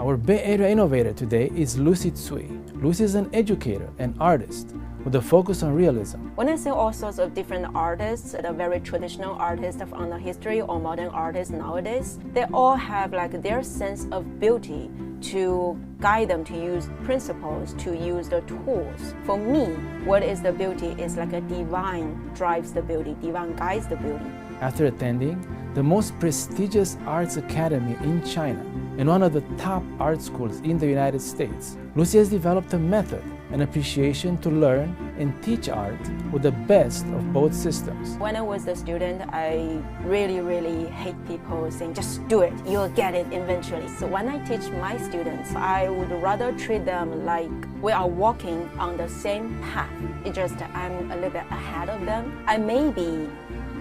Our Bay Area innovator today is Lucy Cui. Lucy is an educator and artist with a focus on realism. When I see all sorts of different artists, the very traditional artists from the history or modern artists nowadays, they all have like their sense of beauty to guide them to use principles, to use the tools. For me, what is the beauty is like a divine drives the beauty, divine guides the beauty. After attending the most prestigious arts academy in China and one of the top art schools in the United States, Lucy has developed a method and appreciation to learn and teach art with the best of both systems. When I was a student, I really hate people saying, just do it, you'll get it eventually. So when I teach my students, I would rather treat them like we are walking on the same path. It's just I'm a little bit ahead of them. I maybe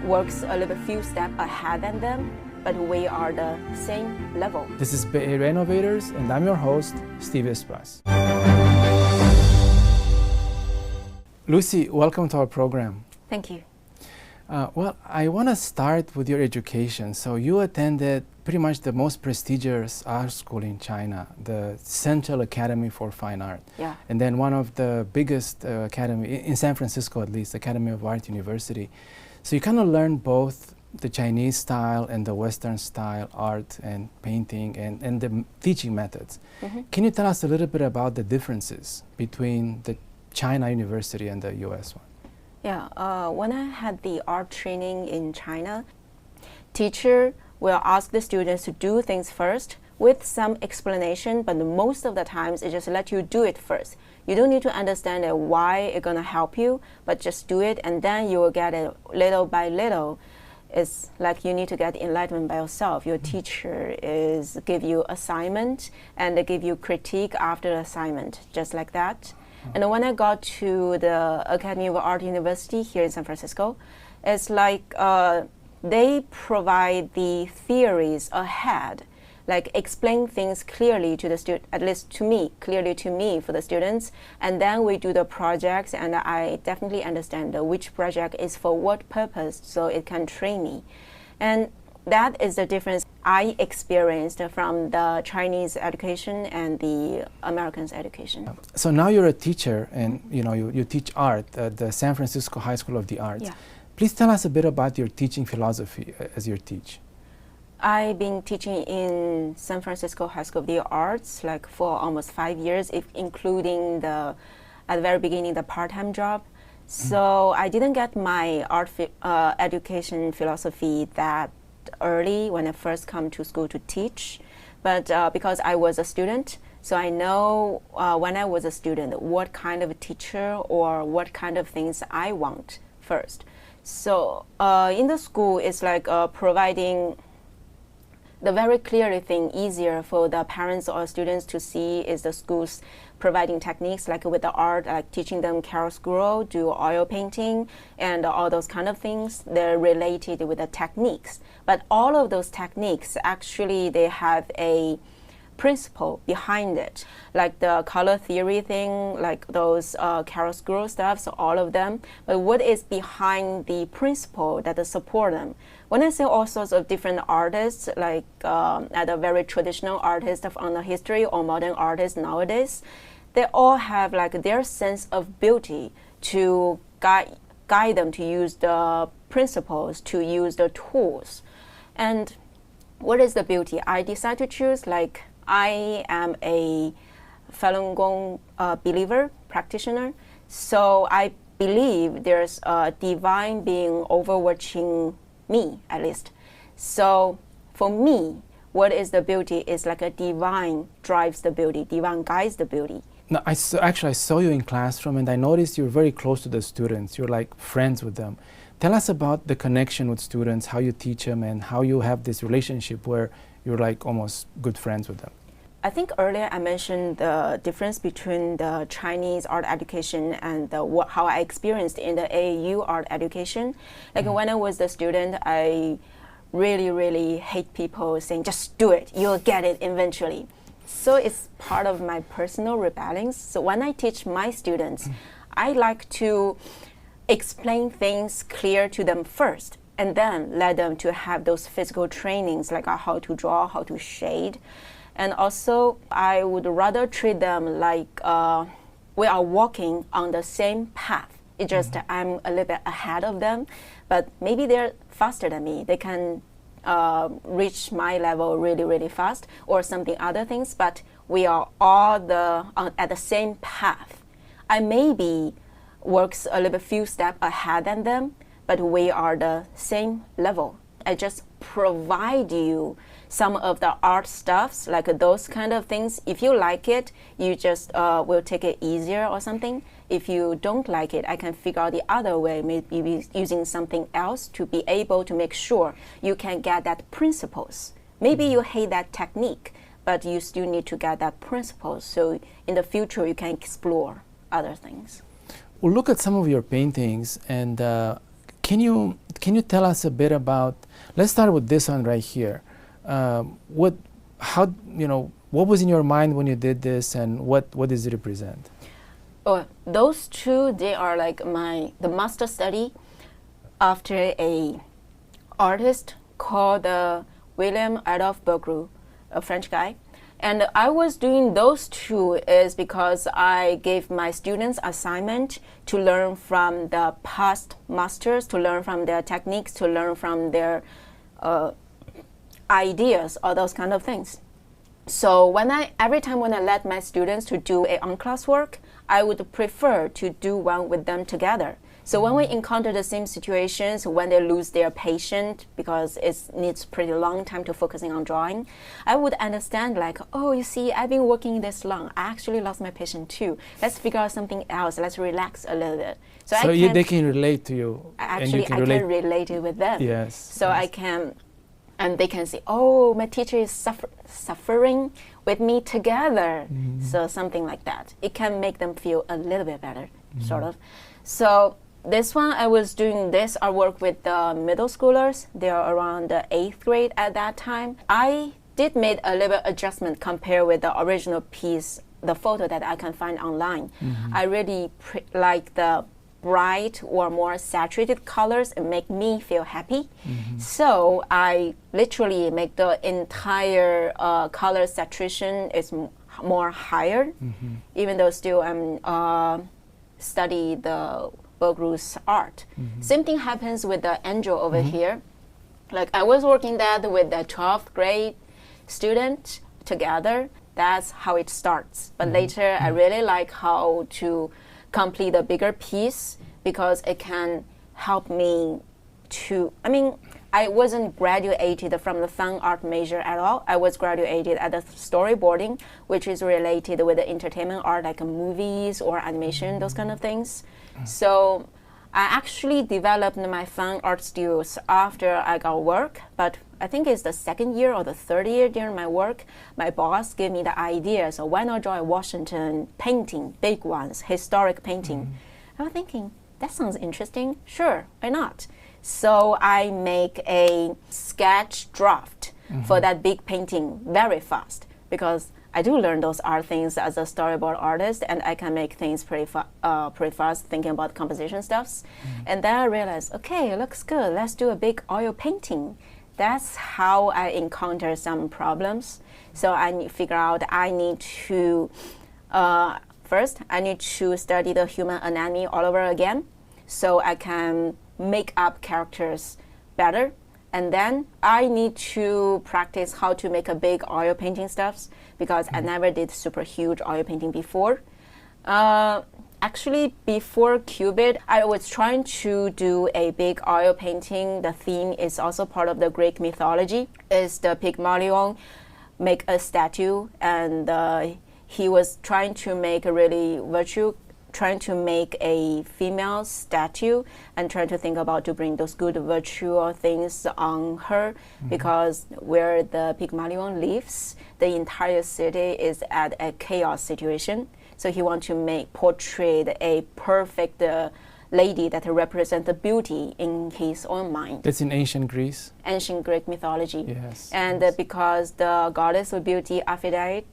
works a little few steps ahead than them, but we are the same level. This is Bay Area Innovators, and I'm your host, Steve Espas. Lucy, welcome to our program. Thank you. Well, I want to start with your education. So you attended pretty much the most prestigious art school in China, the Central Academy for Fine Art. Yeah. And then one of the biggest academy, in San Francisco at least, Academy of Art University. So you kind of learned both the Chinese style and the Western style art and painting and the teaching methods. Mm-hmm. Can you tell us a little bit about the differences between the China University and the US one? Yeah, when I had the art training in China, teacher will ask the students to do things first with some explanation, but most of the times it just let you do it first. You don't need to understand why it's gonna help you, but just do it and then you will get it little by little. It's like you need to get enlightenment by yourself. Your teacher is give you assignment and they give you critique after assignment, just like that. And when I got to the Academy of Art University here in San Francisco, it's like they provide the theories ahead, like explain things clearly to the student, at least to me, clearly to me for the students. And then we do the projects and I definitely understand which project is for what purpose so it can train me. And that is the difference I experienced from the Chinese education and the American education. So now you're a teacher and you teach art at the San Francisco High School of the Arts. Yeah. Please tell us a bit about your teaching philosophy as you teach. I've been teaching in San Francisco High School of the Arts like for almost 5 years, including at the very beginning the part-time job. So I didn't get my art education philosophy that early when I first come to school to teach, but because I was a student, so I know when I was a student what kind of a teacher or what kind of things I want first. So in the school, it's like providing the very clear thing easier for the parents or students to see is the schools providing techniques like with the art, like teaching them chiaroscuro, do oil painting, and all those kind of things. They're related with the techniques. But all of those techniques, actually, they have a principle behind it, like the color theory thing, like those chiaroscuro stuff, so all of them. But what is behind the principle that support them? When I see all sorts of different artists, like at a very traditional artist from the history or modern artists nowadays, they all have like their sense of beauty to guide them to use the principles, to use the tools. And what is the beauty? I decided to choose like I am a Falun Gong believer, practitioner, so I believe there's a divine being overwatching me, at least. So for me, what is the beauty is like a divine drives the beauty, divine guides the beauty. Now, I saw you in classroom and I noticed you're very close to the students. You're like friends with them. Tell us about the connection with students, how you teach them and how you have this relationship where you're like almost good friends with them. I think earlier I mentioned the difference between the Chinese art education and how I experienced in the AAU art education. Like when I was a student, I really hate people saying, just do it, you'll get it eventually. So it's part of my personal rebellion. So when I teach my students, I like to explain things clear to them first, and then let them to have those physical trainings like how to draw, how to shade. And also, I would rather treat them like we are walking on the same path. It's just I'm a little bit ahead of them, but maybe they're faster than me. They can reach my level really, really fast, or something other things, but we are all at the same path. I maybe works a little bit few steps ahead than them, but we are the same level. I just provide you some of the art stuffs, like those kind of things. If you like it, you just will take it easier or something. If you don't like it, I can figure out the other way, maybe using something else to be able to make sure you can get that principles. Maybe you hate that technique, but you still need to get that principles. So in the future, you can explore other things. We'll look at some of your paintings, and can you tell us a bit about? Let's start with this one right here. What was in your mind when you did this, and what does it represent? Oh, those two, they are like the master study after a artist called William Adolphe Bergru, a French guy. And I was doing those two is because I gave my students assignment to learn from the past masters, to learn from their techniques, to learn from their ideas, or those kind of things. So every time when I let my students to do a on-class work, I would prefer to do one with them together. So when we encounter the same situations, when they lose their patience because it needs pretty long time to focusing on drawing, I would understand like, oh, you see, I've been working this long. I actually lost my patience too. Let's figure out something else. Let's relax a little bit. So they can relate to you. Actually, I can relate it with them. Yes. So yes. I can, and they can say, oh, my teacher is suffering with me together. So something like that. It can make them feel a little bit better, sort of. So this one, I was doing this artwork with the middle schoolers. They are around the 8th grade at that time. I did make a little adjustment compared with the original piece, the photo that I can find online. I really like the bright or more saturated colors and make me feel happy. So I literally make the entire color saturation is more higher, even though still I'm study the Bergru's art. Same thing happens with the angel over here. Like I was working that with the 12th grade student together. That's how it starts. But later I really like how to complete a bigger piece because it can help me to, I wasn't graduated from the fine art major at all. I was graduated at the storyboarding, which is related with the entertainment art, like movies or animation, those kind of things. So I actually developed my fine art skills after I got work, but I think it's the 2nd year or the 3rd year during my work, my boss gave me the idea, so why not draw a Washington painting, big ones, historic painting. I was thinking, that sounds interesting, sure, why not? So I make a sketch draft for that big painting very fast because I do learn those art things as a storyboard artist, and I can make things pretty fast thinking about composition stuffs. And then I realized, okay, it looks good. Let's do a big oil painting. That's how I encounter some problems. So I figure out I need to, first, I need to study the human anatomy all over again so I can make up characters better. And then I need to practice how to make a big oil painting stuffs because I never did super huge oil painting before. Actually, before Cupid, I was trying to do a big oil painting. The theme is also part of the Greek mythology. It's the Pygmalion make a statue, and he was trying to make a really trying to make a female statue and trying to think about to bring those good virtual things on her because where the Pygmalion lives, the entire city is at a chaos situation. So he wants to portray a perfect lady that represents the beauty in his own mind. That's in ancient Greece? Ancient Greek mythology. Yes. And because the goddess of beauty, Aphrodite,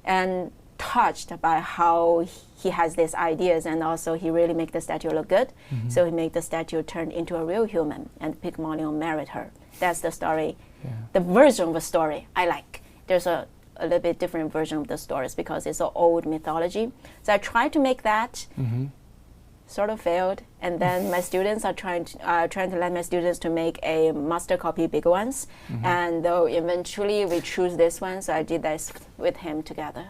and touched by how he has these ideas, and also he really make the statue look good. So he made the statue turn into a real human, and Pygmalion married her. That's the story, the version of a story I like. There's a a little bit different version of the stories because it's an old mythology. So I tried to make that. Sort of failed, and then my students are trying to let my students to make a master copy big ones, and though eventually we choose this one, so I did this with him together.